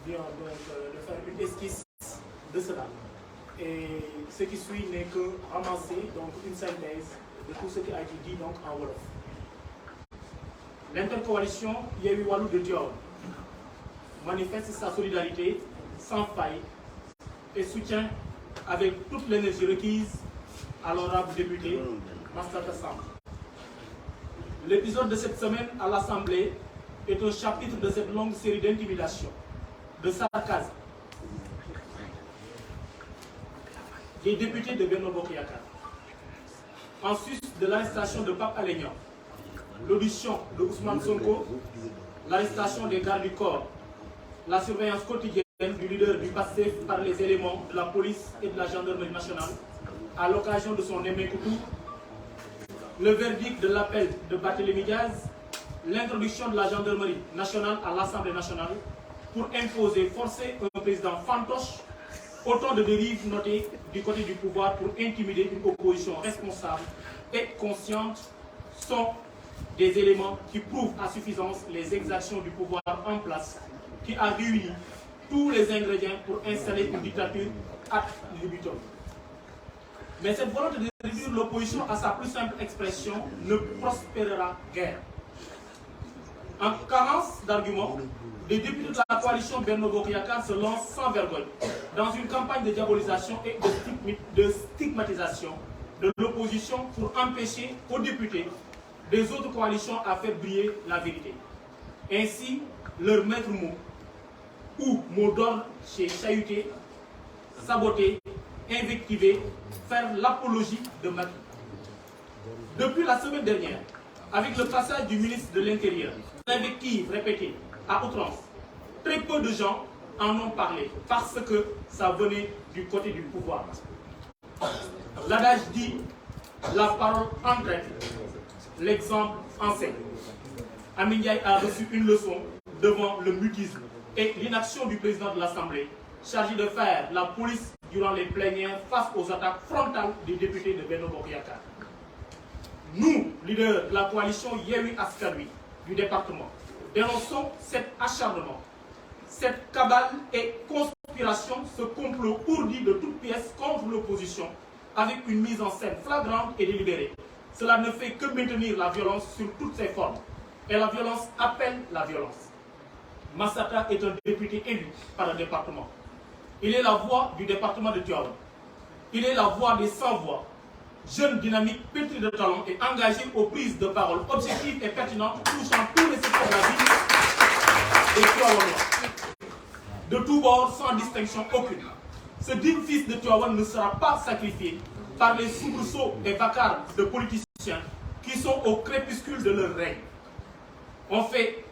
vient donc de faire une esquisse de cela. Et ce qui suit n'est que ramasser donc une synthèse de tout ce qui a été dit donc en Wolof. L'intercoalition Yewwi Wallu de Tivaouane manifeste sa solidarité sans faille et soutient avec toute l'énergie requise à l'honorable député Massata Samb. L'épisode de cette semaine à l'Assemblée est un chapitre de cette longue série d'intimidations, de sarcasme des députés de Benno Bokk Yakaar. En sus de l'arrestation de Pape Alé Niang, l'audition de Ousmane Sonko, l'arrestation des gardes du corps, la surveillance quotidienne du leader du PASTEF par les éléments de la police et de la gendarmerie nationale à l'occasion de son émeute-tour, le verdict de l'appel de Barthélémy Diaz, l'introduction de la gendarmerie nationale à l'Assemblée nationale pour imposer, forcer un président fantoche, autant de dérives notées du côté du pouvoir pour intimider une opposition responsable et consciente sont des éléments qui prouvent à suffisance les exactions du pouvoir en place qui a réuni tous les ingrédients pour installer une dictature ad libitum. Mais cette volonté de réduire l'opposition à sa plus simple expression ne prospérera guère. En carence d'arguments, les députés de la coalition Benno Bokk Yakaar se lancent sans vergogne dans une campagne de diabolisation et de stigmatisation de l'opposition pour empêcher aux députés des autres coalitions à faire briller la vérité. Ainsi, leur maître mot ou mot d'ordre chez chahuter, saboter, invectiver, faire l'apologie de Macky. Depuis la semaine dernière, avec le passage du ministre de l'Intérieur, invectives répétées à outrance, très peu de gens en ont parlé parce que ça venait du côté du pouvoir. L'adage dit la parole entraîne, l'exemple enseigne. Amin Ndiaye a reçu une leçon devant le mutisme et l'inaction du président de l'Assemblée, chargé de faire la police durant les plénières face aux attaques frontales des députés de Benno Bokk Yakaar. Nous, leaders de la coalition Yewwi Askan Wi du département, dénonçons cet acharnement, cette cabale et conspiration, ce complot ourdi de toutes pièces contre l'opposition avec une mise en scène flagrante et délibérée. Cela ne fait que maintenir la violence sur toutes ses formes. Et la violence appelle la violence. Massata est un député élu par le département. Il est la voix du département de Tivaouane. Il est la voix des sans-voix. Jeune, dynamique, pétri de talent et engagé aux prises de parole objectives et pertinentes touchant tous les secteurs de la vie des Tivaouanois. De tous bords, sans distinction aucune. Ce digne fils de Tivaouane ne sera pas sacrifié par les soubresauts et vacarmes de politiciens qui sont au crépuscule de leur règne. On fait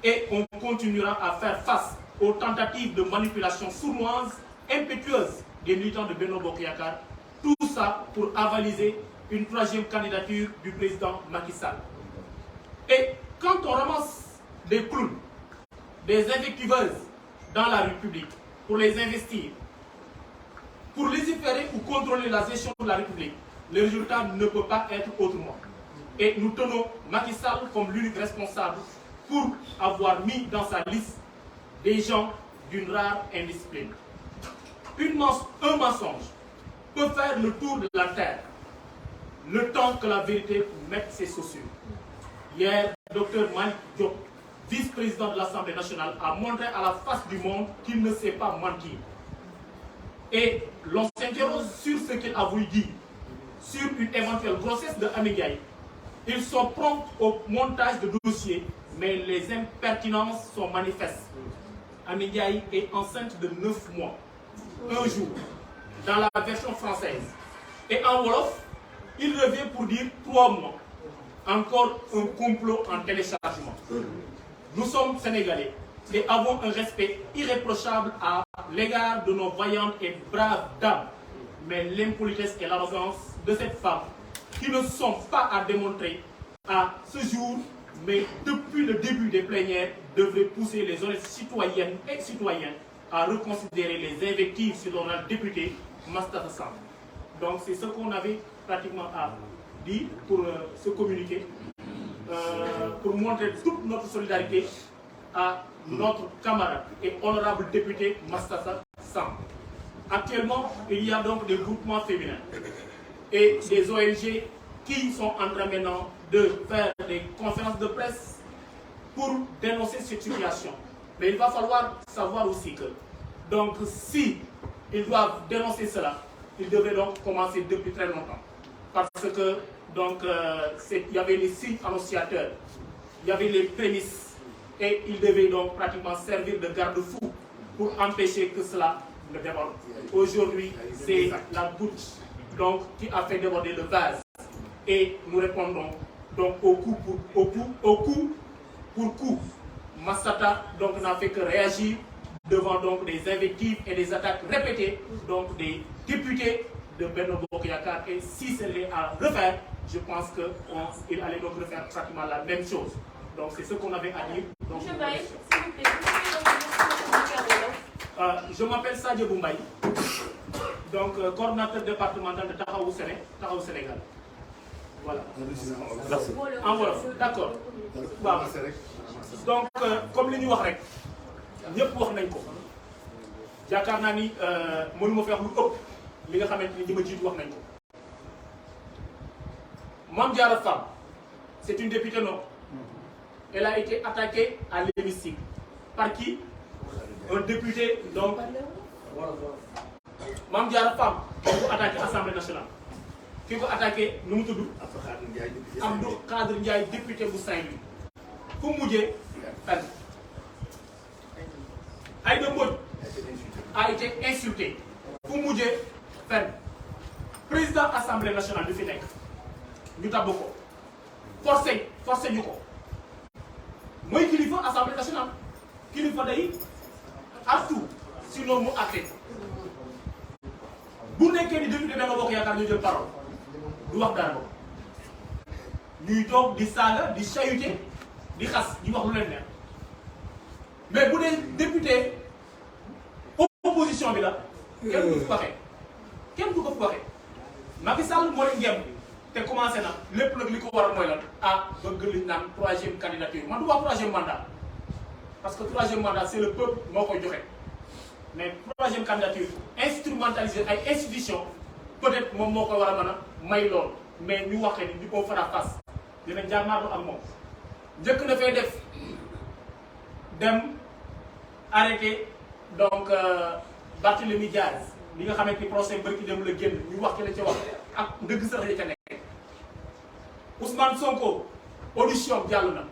et on continuera à faire face aux tentatives de manipulation sournoise, impétueuse des militants de Benno Bokk Yakaar. Tout ça pour avaliser une troisième candidature du président Macky Sall. Et quand on ramasse des clowns, des invectiveuses dans la République pour les investir, pour légiférer ou contrôler la gestion de la République, le résultat ne peut pas être autrement. Et nous tenons Macky Sall comme l'unique responsable pour avoir mis dans sa liste des gens d'une rare indiscipline. Un mensonge peut faire le tour de la terre, le temps que la vérité mette ses chaussures. Hier, Dr Malick Diop, vice-président de l'Assemblée nationale, a montré à la face du monde qu'il ne sait pas mentir. Et l'on s'interroge sur ce qu'il a voulu dire, sur une éventuelle grossesse de Amy Ndiaye. Ils sont prompts au montage de dossiers, mais les impertinences sont manifestes. Amy Ndiaye est enceinte de 9 mois, un jour, dans la version française. Et en Wolof, il revient pour dire 3 mois. Encore un complot en téléchargement. Nous sommes Sénégalais et avons un respect irréprochable à l'égard de nos vaillantes et braves dames. Mais l'impolitesse et l'arrogance de cette femme, qui ne sont pas à démontrer à ce jour, mais depuis le début des plénières, devraient pousser les honnêtes citoyennes et citoyens à reconsidérer les invectives sur l'honorable député Moustapha Samb. Donc c'est ce qu'on avait pratiquement à dire pour se communiquer, pour montrer toute notre solidarité à notre camarade et honorable député Moustapha Samb. Actuellement, il y a donc des groupements féminins et des ONG qui sont en train maintenant de faire des conférences de presse pour dénoncer cette situation. Mais il va falloir savoir aussi que, donc, si ils doivent dénoncer cela, ils devraient donc commencer depuis très longtemps. Parce que, donc, il y avait les signes annonciateurs, il y avait les prémices, et ils devaient donc pratiquement servir de garde-fou pour empêcher que cela ne déborde. Aujourd'hui, c'est la goutte donc, qui a fait déborder le vase. Et nous répondons donc au coup pour coup. Massata donc n'a fait que réagir devant donc des invectives et des attaques répétées donc des députés de Benno Bokk Yakaar. Et si c'est à refaire, je pense qu'il allait donc refaire pratiquement la même chose. Donc c'est ce qu'on avait à dire. Donc, Monsieur Baye, s'il vous plaît, je m'appelle Sadio Boumbaye, donc coordinateur départemental de Taxawu Sénégal. Voilà. Merci. En wolof, d'accord. Waaw. Donc comme li ñu wax rek ñëpp wax nañ ko yaakaar naa ni mënuma fi wax lu ëpp li nga xamante ni ñi ma jiitu wax nañ ko. Mame Diarra Fam, c'est une députée non. Elle a été attaquée à l'hémicycle. Par qui? Un député donc. Mame Diarra Fam dañ ko attaqué Assemblée nationale. Ki ko attaqué nu mu tudd Abdou Khadre Ndiaye député bu Saint-Louis fu mujjee fenn. Aïda Mbodj a été insulté fu mujjee fenn. Président Assemblée nationale bi fi nekk ñu tabb ko forcé ñu ko mooy kilifa Assemblée nationale kilifa day artu sinon mu àtte bu nekkee ni député Benno Bokk Yaakaar ñu jël parole du wax dara ñuy toog di saaga di chahuter di xas di wax lu leen neex mais bu dee député opposition bi la kenn du ko waxee kenn du ko waxee Macky Sall moo leen ngemb te commencé na lépp nag li ko waral mooy lan bëgg li naan 3e candidature man du wax 3e mandat parce que 3e mandat c'est le peuple moo koy joxe mais 3e candidature instrumentaliser ay institutions peut-être moom moo ko war a mën a may lool mais ñu waxee ni di ko fara face dina jàmmaarlu ak moom njëkk na fee def dem arrêté donc Barthélémy Diaz li nga xamante ni procès bërki dem la génn ñu wax ci la ca wax ak ndëgg sax ya ca nekk Ousmane Sonko audition jàll na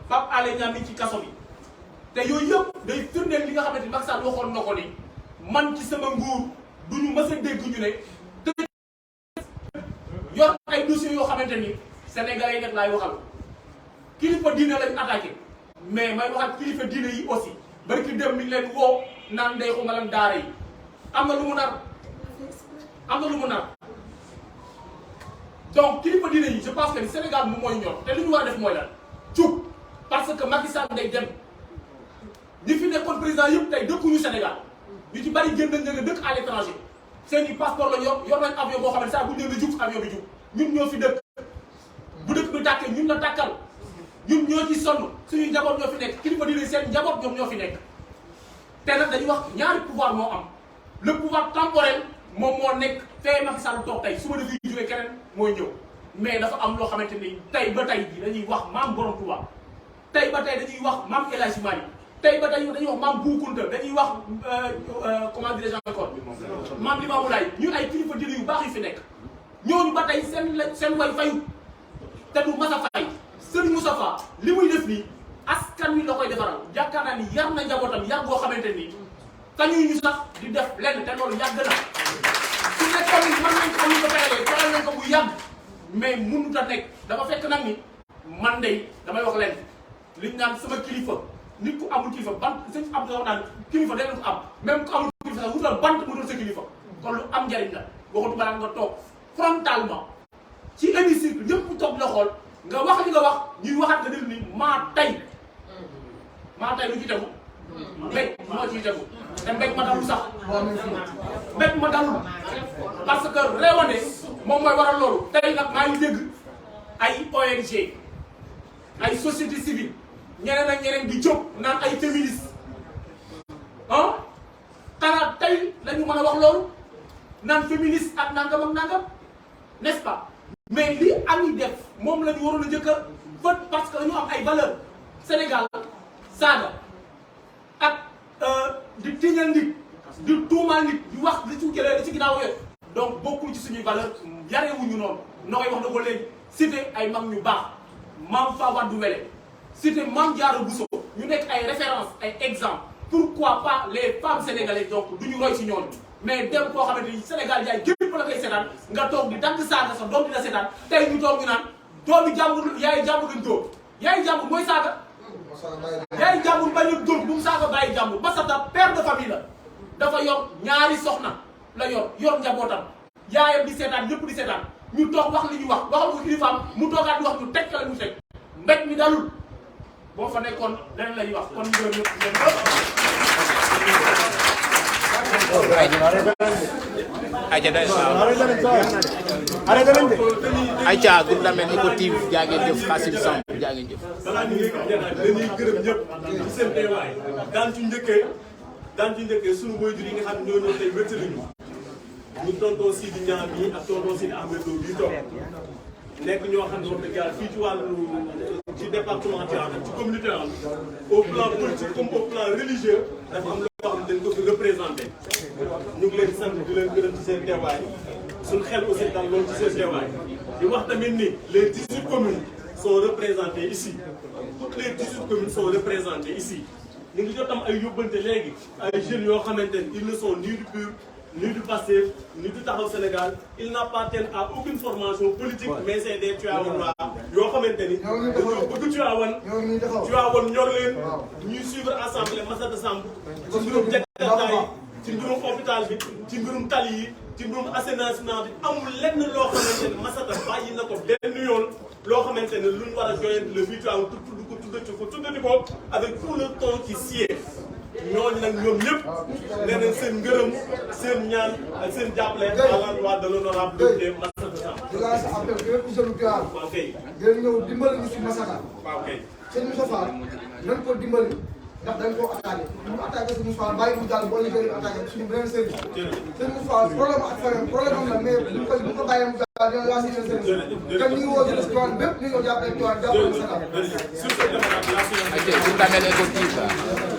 Pape Alé Niang mi ci kaso bi te yooyu yëpp day firndeel li nga xamante ni Macky Sall waxoon na ko ni man ci sama nguur du ñu mës a dégg ñu ne yor ay dossiers yoo xamante ni sénégalais yi nag laay waxal kilifa diine lañ attaqué mais may waxal kilifa diine yi aussi bari ki dem mi leen woo naan ndey xuma lan daara yi am na lu mu nar donc kilifa diine yi je pense que ni Sénégal moom mooy ñor te li ñu war a def mooy lan cub parce que Macky Sall day dem ñi fi nekkoon président yëpp tey dëkkuñu Sénégal ñu ci bari génn nañ nga dëkk à l'étranger seen i passeport la yor nañ avion boo xam ne saa bu ñu leen di jug avion bi jug ñun ñoo fi dëkk bu dëkk bi tàkkee ñun la tàkkal ñun ñoo ci sonn suñuy njaboot ñoo fi nekk kilifa diine seen njaboot ñoom ñoo fi nekk te nag dañuy wax ñaari pouvoir moo am le pouvoir temporel moom moo nekk fee Macky Sall toog tey suba dafay jógee keneen mooy ñëw mais dafa am loo xamante ni tey ba tey ji dañuy wax maam Borom Touba tey ba tey dañuy wax maam El Hadji Malick tey ba tey dañuy wax maam Bou Kounta dañuy wax comment dirais-je encore maam Limamou Laye ñun ay kilifa diine yu baax yu fi nekk ñooñu ba tey seen way fayu te du mas a fay Serigne Moustapha li muy def nii askan wi la koy defaral yaakaar naa ni yar na njabootam yar boo xamante ni kañuy ñu sax di def lenn te loolu yàgg na su nekkoon ni mën nañ ko ñu ko fexe fexe nañ ko bu yàgg mais mënut a nekk dafa fekk nag ni man de damay wax leen liñ naan sama kilifa nit ku amul kilifa bant sëñ am wax naan kilifa day ko am même ku amul kilifa sax wutal bant mu doon sa kilifa kon lu am njariñ la waxatu balaa nga toog frontalement ci hémicycle ñëpp toog la xool nga wax li nga wax ñuy waxaat nga def ni maa tey lu ci tegu mbéj moo ciy tegu te mbéj ma dalul sax mbéj ma dalul parce que réewane moom mooy waral loolu tey nag maa ngi dégg ay ONG ay société civile ñeneen ak ñeneen di jóg naan ay féministes ah xanaa tey la ñu mën a wax loolu naan féministe ak nangam n'est-ce pas mais li ami def moom la ñu waroon a njëkk a fët parce que dañu am ay valeurs Sénégal saaga ak di tiñal nit di tuumaal nit di wax di ci jëlee di ci ginnaaw yooyu donc bokkul ci suñuy valeur yarewuñu noonu nooy wax na ko léegi cité ay mag ñu baax maam Fawade Wele cité maam Diarra Bousso ñu nekk ay références ay exemples pourquoi pas les femmes sénégalaises donc duñu roy ci ñoom mais dem koo xamante ni Sénégal jaay gépp la koy seetaan nga toog di dagg saaga sa doom di la seetaan tey ñu toog ñu naan doomi jàmbur yaay jàmbur lañ dóor yaay jàmbur mooy saaga yaay jàmbur bañ a dóor bu mu saaga bàyyi jàmbur Massata père de famille la dafa yor ñaari soxna la yor njabootam yaayam di seetaan ñëpp di seetaan ñu toog wax li ñu wax waxal ko kilifaam mu toogaat di wax ñu teg la ñu teg mbéj mi dalul boo fa nekkoon leneen la ñuy wax kon ñu Aïcha groupe Lamel Eco TV jaa ngeen jëf Kassim Samb jaa ngeen jëf. balaa ñu yëg dañuy gërëm ñëpp ci seen teewaay daan ci njëkkee sunu waajur yi nga xam ne ñoo ñëw tey wéttali ñu tonton Sidi Niang bi ak tonton Sidi Ahmed Lo bii toog nekk ñoo xam ne wax dëgg yàlla fii ci wàllu ci département Tivaouane ci communauté am au plan politique comme au plan religieux dafa am loo xam ne dañ ko fi représenté ñu ngi leen sant di leen gërëm ci seen teewaay suñu xel aussi daal loolu ci seen teewaay di wax tamit ni les 18 communes sont représentées ici toutes les 18 communes sont représentées ici ñu ngi jot am ay yóbbante léegi ay jeunes yoo xamante ne ils ne sont ni du PUR ni du Pastef ni du Taxawu Sénégal ils n'appartiennent à aucune formation politique mais c'est des Tivaouanois yoo xamante ni dañoo bëgg Tivaouane ñor leen ñuy suivre assemblée Massata Samb ci mbirum Jakarta yi ci mbirum hôpital bi ci mbirum tali yi ci mbirum assainissement bi amul lenn loo xamante ne Massata bàyyi na ko benn yoon loo xamante ne luñ war a joyante le fii Tivaouane tuddati ko avec tout le temps qui sied ñooñu nag ñoom ñëpp nee nañ seen ngërëm seen ñaan ak seen jàppale à l'endroit de l'honorable député Massata Samb. di la sa appel képp ku jëlu Tivaouane. waaw kay. ngeen ñëw dimbali ñu si Massata. waaw kay. sëñ Moustapha nañ ko dimbali ndax dañ koo attaqué. ñu attaqué sëñ Moustapha bàyyi mu jàll boo ñu gën a attaqué suñu beneen sëriñ. sëñ Moustapha problème ak feneen problème am la mais bu ko bàyyee mu jàll dina laa si seen sëriñ. kon ñu ngi woo jël Tivaouane bépp ñu ngi ko jàppale Tivaouane jàppale Massata. Groupe Lamel Eco TV